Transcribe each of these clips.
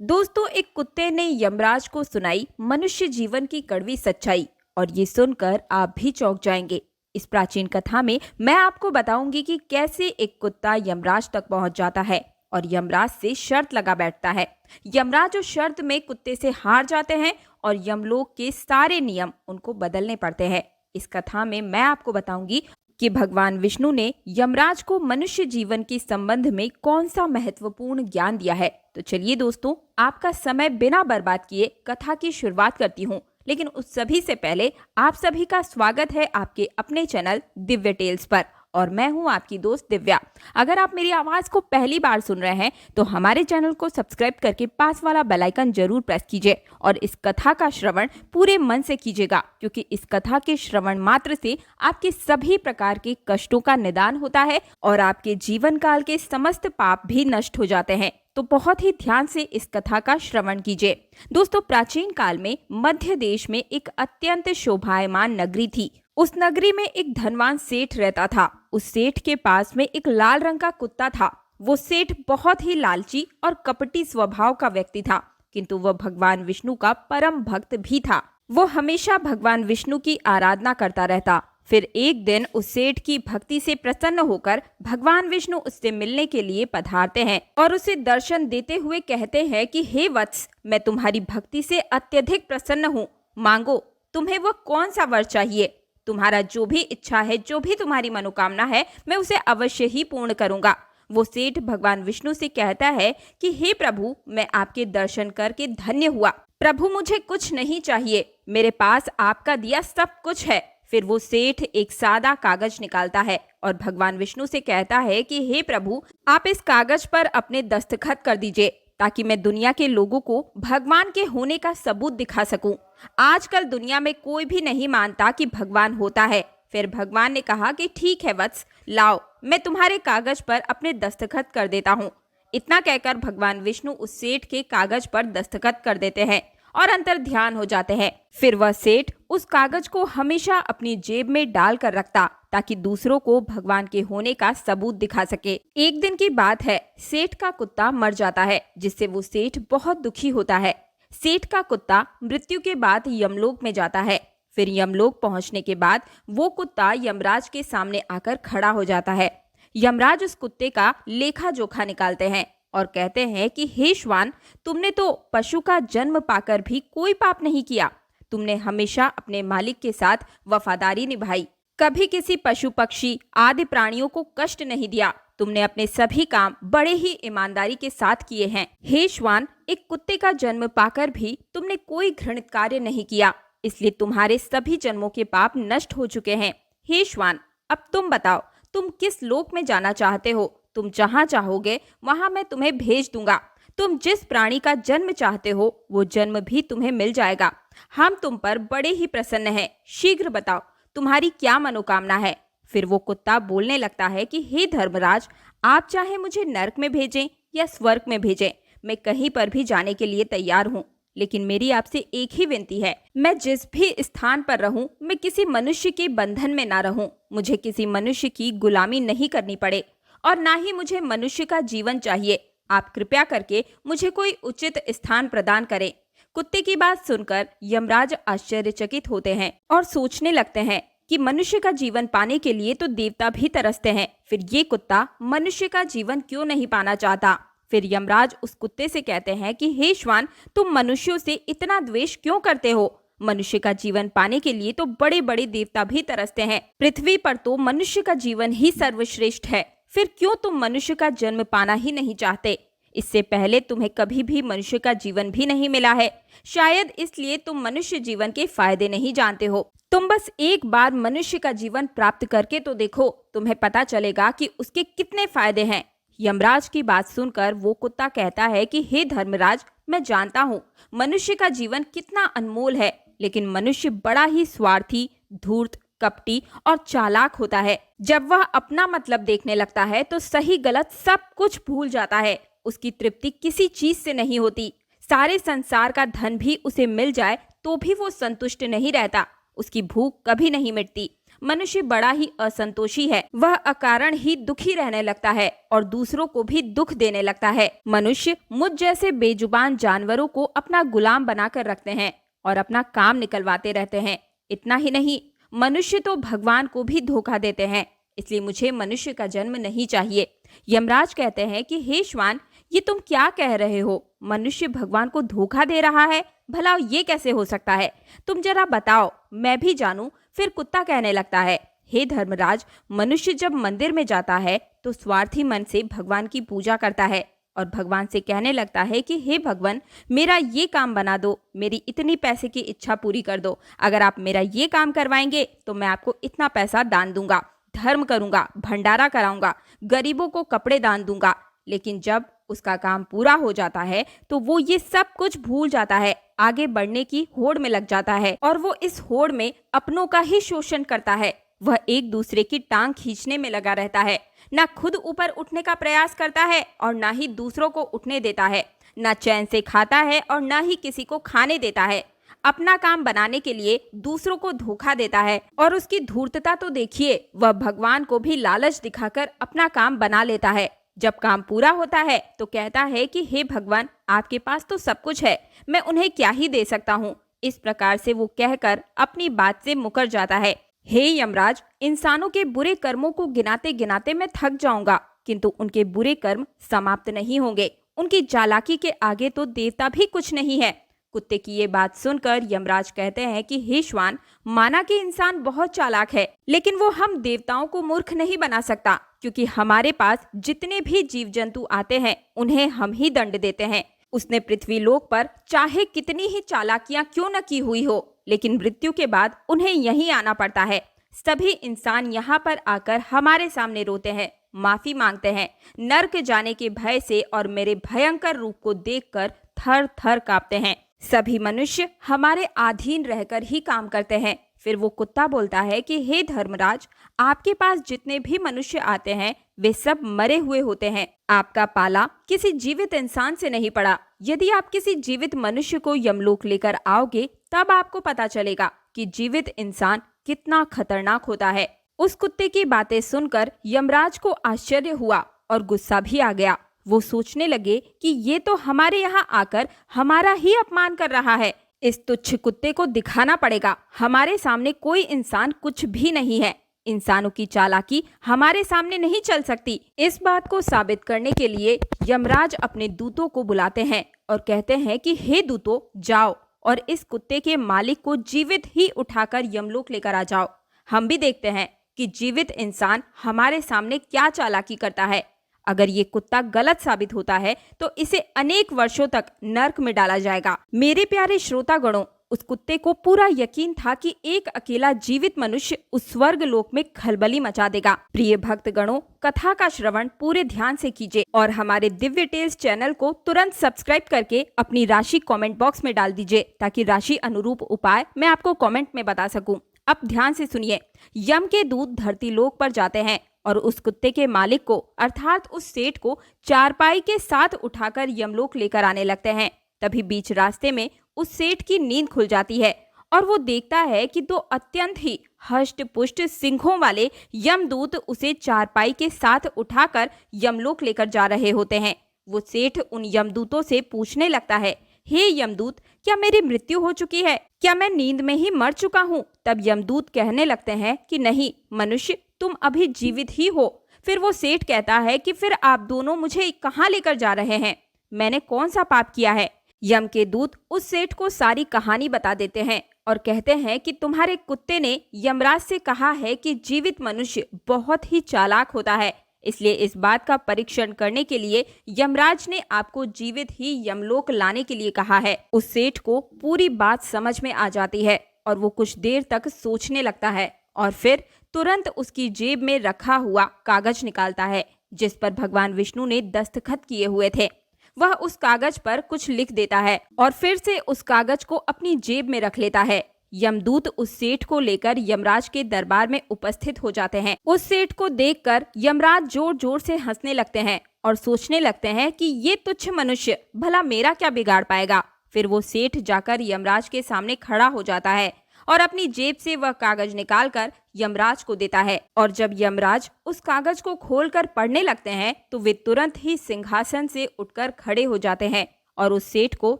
दोस्तों, एक कुत्ते ने यमराज को सुनाई मनुष्य जीवन की कड़वी सच्चाई। और ये सुनकर आप भी चौंक जाएंगे। इस प्राचीन कथा में मैं आपको बताऊंगी कि कैसे एक कुत्ता यमराज तक पहुंच जाता है और यमराज से शर्त लगा बैठता है। यमराज उस शर्त में कुत्ते से हार जाते हैं और यमलोक के सारे नियम उनको बदलने पड़ते हैं। इस कथा में मैं आपको बताऊंगी कि भगवान विष्णु ने यमराज को मनुष्य जीवन के संबंध में कौन सा महत्वपूर्ण ज्ञान दिया है। तो चलिए दोस्तों, आपका समय बिना बर्बाद किए कथा की शुरुआत करती हूँ। लेकिन उस सभी से पहले आप सभी का स्वागत है आपके अपने चैनल दिव्य टेल्स पर, और मैं हूँ आपकी दोस्त दिव्या। अगर आप मेरी आवाज को पहली बार सुन रहे हैं तो हमारे चैनल को सब्सक्राइब करके पास वाला बेल आइकन जरूर प्रेस कीजिए और इस कथा का श्रवण पूरे मन से कीजिएगा, क्योंकि इस कथा के श्रवण मात्र से आपके सभी प्रकार के कष्टों का निदान होता है और आपके जीवन काल के समस्त पाप भी नष्ट हो जाते हैं। तो बहुत ही ध्यान से इस कथा का श्रवण कीजिए। दोस्तों, प्राचीन काल में मध्य देश में एक अत्यंत शोभायमान नगरी थी। उस नगरी में एक धनवान सेठ रहता था। उस सेठ के पास में एक लाल रंग का कुत्ता था। वो सेठ बहुत ही लालची और कपटी स्वभाव का व्यक्ति था, किंतु वह भगवान विष्णु का परम भक्त भी था। वो हमेशा भगवान विष्णु की आराधना करता रहता। फिर एक दिन उस सेठ की भक्ति से प्रसन्न होकर भगवान विष्णु उससे मिलने के लिए पधारते हैं और उसे दर्शन देते हुए कहते हैं कि हे वत्स, मैं तुम्हारी भक्ति से अत्यधिक प्रसन्न हूँ। मांगो, तुम्हें वह कौन सा वर चाहिए। तुम्हारा जो भी इच्छा है, जो भी तुम्हारी मनोकामना है, मैं उसे अवश्य ही पूर्ण करूंगा। वो सेठ भगवान विष्णु से कहता है कि हे प्रभु, मैं आपके दर्शन करके धन्य हुआ। प्रभु, मुझे कुछ नहीं चाहिए, मेरे पास आपका दिया सब कुछ है। फिर वो सेठ एक सादा कागज निकालता है और भगवान विष्णु से कहता है कि हे प्रभु, आप इस कागज पर अपने दस्तखत कर दीजिए, ताकि मैं दुनिया के लोगों को भगवान के होने का सबूत दिखा सकूं। आजकल दुनिया में कोई भी नहीं मानता कि भगवान होता है। फिर भगवान ने कहा कि ठीक है वत्स, लाओ, मैं तुम्हारे कागज पर अपने दस्तखत कर देता हूँ। इतना कहकर भगवान विष्णु उस सेठ के कागज पर दस्तखत कर देते हैं और अंतर ध्यान हो जाते हैं। फिर वह सेठ उस कागज को हमेशा अपनी जेब में डाल कर रखता, ताकि दूसरों को भगवान के होने का सबूत दिखा सके। एक दिन की बात है, सेठ का कुत्ता मर जाता है, जिससे वो सेठ बहुत दुखी होता है। सेठ का कुत्ता मृत्यु के बाद यमलोक में जाता है। फिर यमलोक पहुंचने के बाद वो कुत्ता यमराज के सामने आकर खड़ा हो जाता है। यमराज उस कुत्ते का लेखा जोखा निकालते हैं और कहते हैं कि हे श्वान, तुमने तो पशु का जन्म पाकर भी कोई पाप नहीं किया। तुमने हमेशा अपने मालिक के साथ वफादारी निभाई, कभी किसी पशु पक्षी आदि प्राणियों को कष्ट नहीं दिया। तुमने अपने सभी काम बड़े ही ईमानदारी के साथ किए हैं। हे श्वान, एक कुत्ते का जन्म पाकर भी तुमने कोई घृणित कार्य नहीं किया, इसलिए तुम्हारे सभी जन्मों के पाप नष्ट हो चुके हैं। हे श्वान, अब तुम बताओ, तुम किस लोक में जाना चाहते हो। तुम जहाँ चाहोगे वहाँ मैं तुम्हें भेज दूंगा। तुम जिस प्राणी का जन्म चाहते हो वो जन्म भी तुम्हें मिल जाएगा। हम तुम पर बड़े ही प्रसन्न हैं। शीघ्र बताओ, तुम्हारी क्या मनोकामना है। फिर वो कुत्ता बोलने लगता है कि हे धर्मराज, आप चाहे मुझे नरक में भेजें या स्वर्ग में भेजें, मैं कहीं पर भी जाने के लिए तैयार हूँ। लेकिन मेरी आपसे एक ही विनती है, मैं जिस भी स्थान पर रहूं, मैं किसी मनुष्य के बंधन में ना रहूं। मुझे किसी मनुष्य की गुलामी नहीं करनी पड़े और ना ही मुझे मनुष्य का जीवन चाहिए। आप कृपया करके मुझे कोई उचित स्थान प्रदान करें। कुत्ते की बात सुनकर यमराज आश्चर्यचकित होते हैं और सोचने लगते हैं कि मनुष्य का जीवन पाने के लिए तो देवता भी तरसते हैं, फिर ये कुत्ता मनुष्य का जीवन क्यों नहीं पाना चाहता। फिर यमराज उस कुत्ते से कहते हैं कि हे श्वान, तुम मनुष्यों से इतना द्वेष क्यों करते हो। मनुष्य का जीवन पाने के लिए तो बड़े बड़े देवता भी तरसते हैं। पृथ्वी पर तो मनुष्य का जीवन ही सर्वश्रेष्ठ है, फिर क्यों तुम मनुष्य का जन्म पाना ही नहीं चाहते। इससे पहले तुम्हें कभी भी मनुष्य का जीवन भी नहीं मिला है, शायद इसलिए तुम मनुष्य जीवन के फायदे नहीं जानते हो। तुम बस एक बार मनुष्य का जीवन प्राप्त करके तो देखो, तुम्हें पता चलेगा कि उसके कितने फायदे हैं। यमराज की बात सुनकर वो कुत्ता कहता है कि हे धर्मराज, मैं जानता हूँ मनुष्य का जीवन कितना अनमोल है, लेकिन मनुष्य बड़ा ही स्वार्थी, धूर्त, कपटी और चालाक होता है। जब वह अपना मतलब देखने लगता है तो सही गलत सब कुछ भूल जाता है। उसकी तृप्ति किसी चीज से नहीं होती। सारे संसार का धन भी उसे मिल जाए तो भी वो संतुष्ट नहीं रहता। उसकी भूख कभी नहीं मिटती। मनुष्य बड़ा ही असंतोषी है। वह अकारण ही दुखी रहने लगता है और दूसरों को भी दुख देने लगता है। मनुष्य मुझ जैसे बेजुबान जानवरों को अपना गुलाम बनाकर रखते हैं और अपना काम निकलवाते रहते हैं। इतना ही नहीं, मनुष्य तो भगवान को भी धोखा देते हैं। इसलिए मुझे मनुष्य का जन्म नहीं चाहिए। यमराज कहते हैं कि हे श्वान, ये तुम क्या कह रहे हो? मनुष्य भगवान को धोखा दे रहा है? भला ये कैसे हो सकता है? तुम जरा बताओ, मैं भी जानूं। फिर कुत्ता कहने लगता है, हे धर्मराज, मनुष्य जब मंदिर में जाता है तो स्वार्थी मन से भगवान की पूजा करता है और भगवान से कहने लगता है कि हे भगवान, मेरा ये काम बना दो, मेरी इतनी पैसे की इच्छा पूरी कर दो। अगर आप मेरा ये काम करवाएंगे तो मैं आपको इतना पैसा दान दूंगा, धर्म करूंगा, भंडारा कराऊंगा, गरीबों को कपड़े दान दूंगा। लेकिन जब उसका काम पूरा हो जाता है तो वो ये सब कुछ भूल जाता है, आगे बढ़ने की होड़ में लग जाता है और वो इस होड़ में अपनों का ही शोषण करता है। वह एक दूसरे की टांग खींचने में लगा रहता है, ना खुद ऊपर उठने का प्रयास करता है और ना ही दूसरों को उठने देता है, ना चैन से खाता है और ना ही किसी को खाने देता है। अपना काम बनाने के लिए दूसरों को धोखा देता है और उसकी धूर्तता तो देखिए, वह भगवान को भी लालच दिखाकर अपना काम बना लेता है। जब काम पूरा होता है तो कहता है कि हे भगवान, आपके पास तो सब कुछ है, मैं उन्हें क्या ही दे सकता हूँ। इस प्रकार से वो कहकर अपनी बात से मुकर जाता है। हे यमराज, इंसानों के बुरे कर्मों को गिनाते गिनाते मैं थक जाऊंगा, किंतु उनके बुरे कर्म समाप्त नहीं होंगे। उनकी चालाकी के आगे तो देवता भी कुछ नहीं है। कुत्ते की ये बात सुनकर यमराज कहते हैं कि हे श्वान, माना कि इंसान बहुत चालाक है, लेकिन वो हम देवताओं को मूर्ख नहीं बना सकता, क्योंकि हमारे पास जितने भी जीव जंतु आते हैं उन्हें हम ही दंड देते हैं। उसने पृथ्वी लोक पर चाहे कितनी ही चालाकियां क्यों न की हुई हो, लेकिन मृत्यु के बाद उन्हें यहीं आना पड़ता है। सभी इंसान यहाँ पर आकर हमारे सामने रोते हैं, माफी मांगते हैं, नर्क जाने के भय से और मेरे भयंकर रूप को देखकर थर थर कांपते हैं। सभी मनुष्य हमारे अधीन रहकर ही काम करते हैं। फिर वो कुत्ता बोलता है कि हे धर्मराज, आपके पास जितने भी मनुष्य आते हैं वे सब मरे हुए होते हैं। आपका पाला किसी जीवित इंसान से नहीं पड़ा। यदि आप किसी जीवित मनुष्य को यमलोक लेकर आओगे तब आपको पता चलेगा कि जीवित इंसान कितना खतरनाक होता है। उस कुत्ते की बातें सुनकर यमराज को आश्चर्य हुआ और गुस्सा भी आ गया। वो सोचने लगे कि ये तो हमारे यहाँ आकर हमारा ही अपमान कर रहा है। इस तुच्छ कुत्ते को दिखाना पड़ेगा, हमारे सामने कोई इंसान कुछ भी नहीं है। इंसानों की चालाकी हमारे सामने नहीं चल सकती। इस बात को साबित करने के लिए यमराज अपने दूतों को बुलाते हैं और कहते हैं कि हे दूतों, जाओ और इस कुत्ते के मालिक को जीवित ही उठाकर यमलोक लेकर आ जाओ। हम भी देखते हैं कि जीवित इंसान हमारे सामने क्या चालाकी करता है। अगर ये कुत्ता गलत साबित होता है तो इसे अनेक वर्षों तक नर्क में डाला जाएगा। मेरे प्यारे श्रोतागणों, उस कुत्ते को पूरा यकीन था कि एक अकेला जीवित मनुष्य उस स्वर्ग लोक में खलबली मचा देगा। प्रिय भक्तगणों, कथा का श्रवण पूरे ध्यान से कीजिए और हमारे दिव्य टेल्स चैनल को तुरंत सब्सक्राइब करके अपनी राशि कमेंट बॉक्स में डाल दीजिए, ताकि राशि अनुरूप उपाय मैं आपको कमेंट में बता सकूं। अब ध्यान से सुनिए। यम के दूत धरती लोक पर जाते हैं और उस कुत्ते के मालिक को अर्थात उस सेठ को चारपाई के साथ उठाकर यमलोक लेकर आने लगते हैं। तभी बीच रास्ते में उस सेठ की नींद खुल जाती है और वो देखता है कि दो अत्यंत ही हष्ट पुष्ट सिंघों वाले यमदूत उसे चारपाई के साथ उठाकर यमलोक लेकर जा रहे होते हैं। वो सेठ उन यमदूतों से पूछने लगता है, हे यमदूत, क्या मेरी मृत्यु हो चुकी है? क्या मैं नींद में ही मर चुका हूँ? तब यमदूत कहने लगते हैं कि नहीं मनुष्य, तुम अभी जीवित ही हो। फिर वो सेठ कहता है कि फिर आप दोनों मुझे कहाँ लेकर जा रहे हैं? मैंने कौन सा पाप किया है? यम के दूत उस सेठ को सारी कहानी बता देते हैं और कहते हैं कि तुम्हारे कुत्ते ने यमराज से कहा है कि जीवित मनुष्य बहुत ही चालाक होता है, इसलिए इस बात का परीक्षण करने के लिए यमराज ने आपको जीवित ही यमलोक लाने के लिए कहा है। उस सेठ को पूरी बात समझ में आ जाती है और वो कुछ देर तक सोचने लगता है और फिर तुरंत उसकी जेब में रखा हुआ कागज निकालता है जिस पर भगवान विष्णु ने दस्तखत किए हुए थे। वह उस कागज पर कुछ लिख देता है और फिर से उस कागज को अपनी जेब में रख लेता है। यमदूत उस सेठ को लेकर यमराज के दरबार में उपस्थित हो जाते हैं। उस सेठ को देखकर यमराज जोर जोर से हंसने लगते हैं और सोचने लगते हैं कि ये तुच्छ मनुष्य भला मेरा क्या बिगाड़ पाएगा। फिर वो सेठ जाकर यमराज के सामने खड़ा हो जाता है और अपनी जेब से वह कागज निकालकर यमराज को देता है। और जब यमराज उस कागज को खोलकर पढ़ने लगते हैं तो वे तुरंत ही सिंहासन से उठकर खड़े हो जाते हैं और उस सेठ को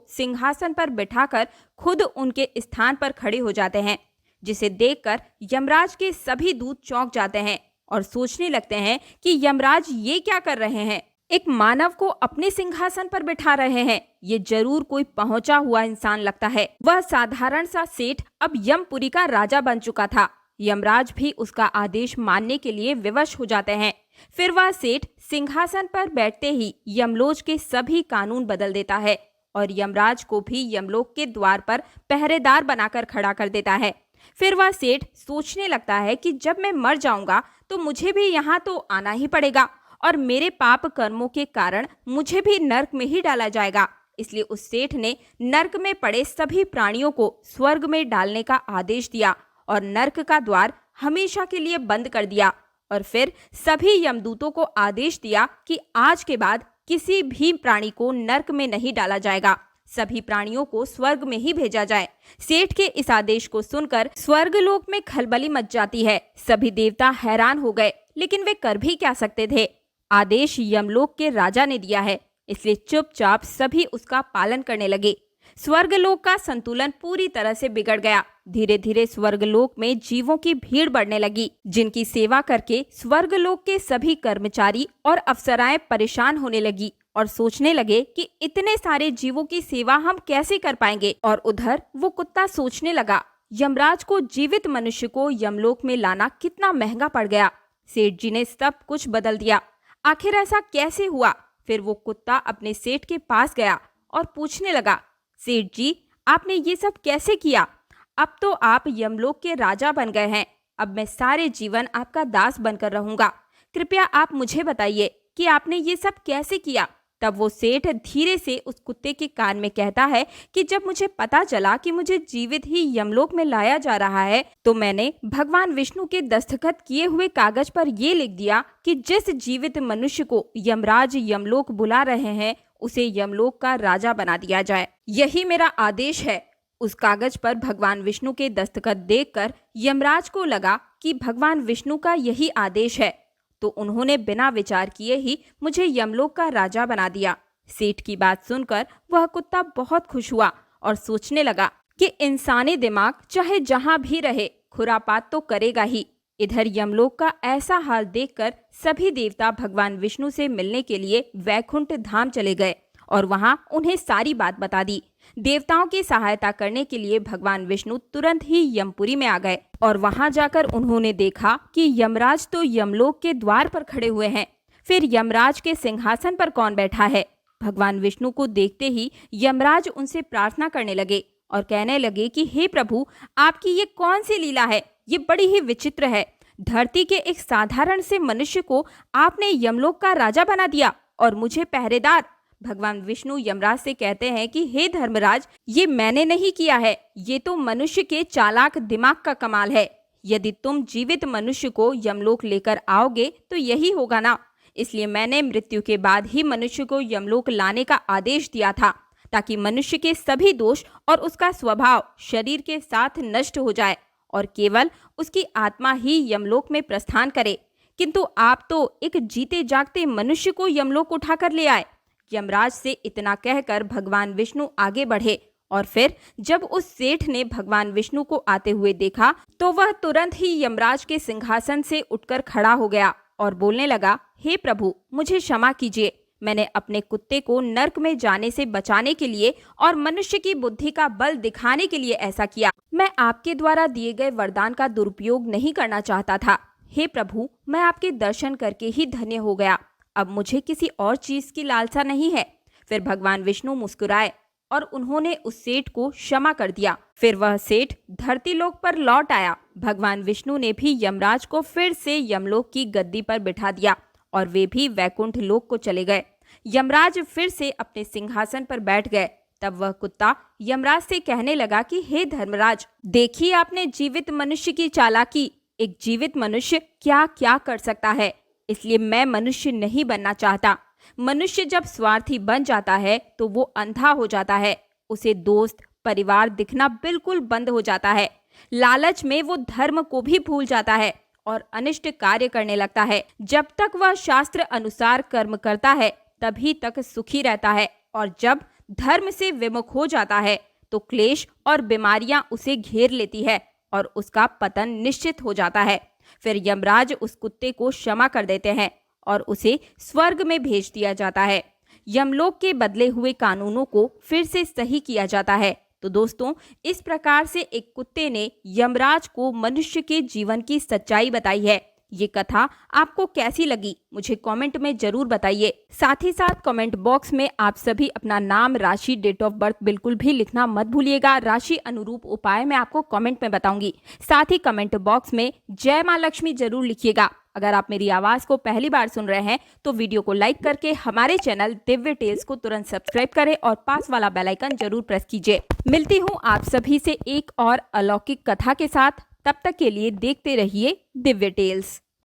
सिंहासन पर बिठाकर खुद उनके स्थान पर खड़े हो जाते हैं, जिसे देखकर यमराज के सभी दूत चौंक जाते हैं और सोचने लगते हैं कि यमराज ये क्या कर रहे हैं, एक मानव को अपने सिंहासन पर बिठा रहे हैं। ये जरूर कोई पहुंचा हुआ इंसान लगता है। वह साधारण सा सेठ अब यमपुरी का राजा बन चुका था। यमराज भी उसका आदेश मानने के लिए विवश हो जाते हैं। फिर वह सेठ सिंहासन पर बैठते ही यमलोक के सभी कानून बदल देता है और यमराज को भी यमलोक के द्वार पर पहरेदार बनाकर खड़ा कर देता है। फिर वह सेठ सोचने लगता है कि जब मैं मर जाऊंगा तो मुझे भी यहाँ तो आना ही पड़ेगा और मेरे पाप कर्मों के कारण मुझे भी नर्क में ही डाला जाएगा। इसलिए उस सेठ ने नर्क में पड़े सभी प्राणियों को स्वर्ग में डालने का आदेश दिया और नर्क का द्वार हमेशा के लिए बंद कर दिया। और फिर सभी यमदूतों को आदेश दिया कि आज के बाद किसी भी प्राणी को नर्क में नहीं डाला जाएगा, सभी प्राणियों को स्वर्ग में ही भेजा जाए। सेठ के इस आदेश को सुनकर स्वर्गलोक में खलबली मच जाती है। सभी देवता हैरान हो गए, लेकिन वे कर भी क्या सकते थे। आदेश यमलोक के राजा ने दिया है, इसलिए चुपचाप सभी उसका पालन करने लगे। स्वर्गलोक का संतुलन पूरी तरह से बिगड़ गया। धीरे धीरे स्वर्गलोक में जीवों की भीड़ बढ़ने लगी, जिनकी सेवा करके स्वर्गलोक के सभी कर्मचारी और अप्सराएं परेशान होने लगी और सोचने लगे कि इतने सारे जीवों की सेवा हम कैसे कर पाएंगे। और उधर वो कुत्ता सोचने लगा, यमराज को जीवित मनुष्य को यमलोक में लाना कितना महंगा पड़ गया। सेठ जी ने सब कुछ बदल दिया, आखिर ऐसा कैसे हुआ। फिर वो कुत्ता अपने सेठ के पास गया और पूछने लगा, सेठ जी आपने ये सब कैसे किया? अब तो आप यमलोक के राजा बन गए हैं, अब मैं सारे जीवन आपका दास बनकर रहूंगा। कृपया आप मुझे बताइए कि आपने ये सब कैसे किया। तब वो सेठ धीरे से उस कुत्ते के कान में कहता है कि जब मुझे पता चला कि मुझे जीवित ही यमलोक में लाया जा रहा है तो मैंने भगवान विष्णु के दस्तखत किए हुए कागज पर ये लिख दिया कि जिस जीवित मनुष्य को यमराज यमलोक बुला रहे हैं उसे यमलोक का राजा बना दिया जाए। यही मेरा आदेश है। उस कागज पर भगवान विष्णु के दस्तखत देखकर यमराज को लगा कि भगवान विष्णु का यही आदेश है, तो उन्होंने बिना विचार किए ही मुझे यमलोक का राजा बना दिया। सेठ की बात सुनकर वह कुत्ता बहुत खुश हुआ और सोचने लगा कि इंसानी दिमाग चाहे जहां भी रहे खुरापात तो करेगा ही। इधर यमलोक का ऐसा हाल देखकर सभी देवता भगवान विष्णु से मिलने के लिए वैकुंठ धाम चले गए और वहां उन्हें सारी बात बता दी। देवताओं की सहायता करने के लिए भगवान विष्णु तुरंत ही यमपुरी में आ गए और वहां जाकर उन्होंने देखा कि यमराज तो यमलोक के द्वार पर खड़े हुए हैं। फिर यमराज के सिंहासन पर कौन बैठा है? भगवान विष्णु को देखते ही यमराज उनसे प्रार्थना करने लगे और कहने लगे कि हे प्रभु, आपकी ये कौन सी लीला है? ये बड़ी ही विचित्र है। धरती के एक साधारण से मनुष्य को आपने यमलोक का राजा बना दिया और मुझे पहरेदार। भगवान विष्णु यमराज से कहते हैं कि हे धर्मराज, ये मैंने नहीं किया है, ये तो मनुष्य के चालाक दिमाग का कमाल है। यदि तुम जीवित मनुष्य को यमलोक लेकर आओगे तो यही होगा ना। इसलिए मैंने मृत्यु के बाद ही मनुष्य को यमलोक लाने का आदेश दिया था, ताकि मनुष्य के सभी दोष और उसका स्वभाव शरीर के साथ नष्ट हो जाए और केवल उसकी आत्मा ही यमलोक में प्रस्थान करे। किंतु आप तो एक जीते जागते मनुष्य को यमलोक उठाकर ले आए। यमराज से इतना कहकर भगवान विष्णु आगे बढ़े और फिर जब उस सेठ ने भगवान विष्णु को आते हुए देखा तो वह तुरंत ही यमराज के सिंहासन से उठकर खड़ा हो गया और बोलने लगा, हे प्रभु, मुझे क्षमा कीजिए। मैंने अपने कुत्ते को नर्क में जाने से बचाने के लिए और मनुष्य की बुद्धि का बल दिखाने के लिए ऐसा किया। मैं आपके द्वारा दिए गए वरदान का दुरुपयोग नहीं करना चाहता था। हे प्रभु, मैं आपके दर्शन करके ही धन्य हो गया। अब मुझे किसी और चीज की लालसा नहीं है। फिर भगवान विष्णु मुस्कुराए और उन्होंने उस सेठ को क्षमा कर दिया। फिर वह सेठ धरती लोक पर लौट आया। भगवान विष्णु ने भी यमराज को फिर से यमलोक की गद्दी पर बिठा दिया और वे भी वैकुंठ लोक को चले गए। यमराज फिर से अपने सिंहासन पर बैठ गए। तब वह कुत्ता यमराज से कहने लगा कि हे धर्मराज, देखिए आपने जीवित मनुष्य की चालाकी। एक जीवित मनुष्य क्या क्या कर सकता है, इसलिए मैं मनुष्य नहीं बनना चाहता। मनुष्य जब स्वार्थी बन जाता है तो वो अंधा हो जाता है, उसे दोस्त परिवार दिखना बिल्कुल बंद हो जाता है। लालच में वो धर्म को भी भूल जाता है और अनिष्ट कार्य करने लगता है। जब तक वह शास्त्र अनुसार कर्म करता है तभी तक सुखी रहता है, और जब धर्म से विमुख हो जाता है तो क्लेश और बीमारियां उसे घेर लेती है और उसका पतन निश्चित हो जाता है। फिर यमराज उस कुत्ते को क्षमा कर देते हैं और उसे स्वर्ग में भेज दिया जाता है। यमलोक के बदले हुए कानूनों को फिर से सही किया जाता है। तो दोस्तों, इस प्रकार से एक कुत्ते ने यमराज को मनुष्य के जीवन की सच्चाई बताई है। ये कथा आपको कैसी लगी मुझे कमेंट में जरूर बताइए। साथ ही साथ कमेंट बॉक्स में आप सभी अपना नाम, राशि, डेट ऑफ बर्थ बिल्कुल भी लिखना मत भूलिएगा। राशि अनुरूप उपाय मैं आपको कमेंट में बताऊंगी। साथ ही कमेंट बॉक्स में जय मां लक्ष्मी जरूर लिखिएगा। अगर आप मेरी आवाज को पहली बार सुन रहे हैं तो वीडियो को लाइक करके हमारे चैनल दिव्य टेल्स को तुरंत सब्सक्राइब करें और पास वाला बेल आइकन जरूर प्रेस कीजिए। मिलती हूँ आप सभी से एक और अलौकिक कथा के साथ। तब तक के लिए देखते रहिए दिव्य टेल्स।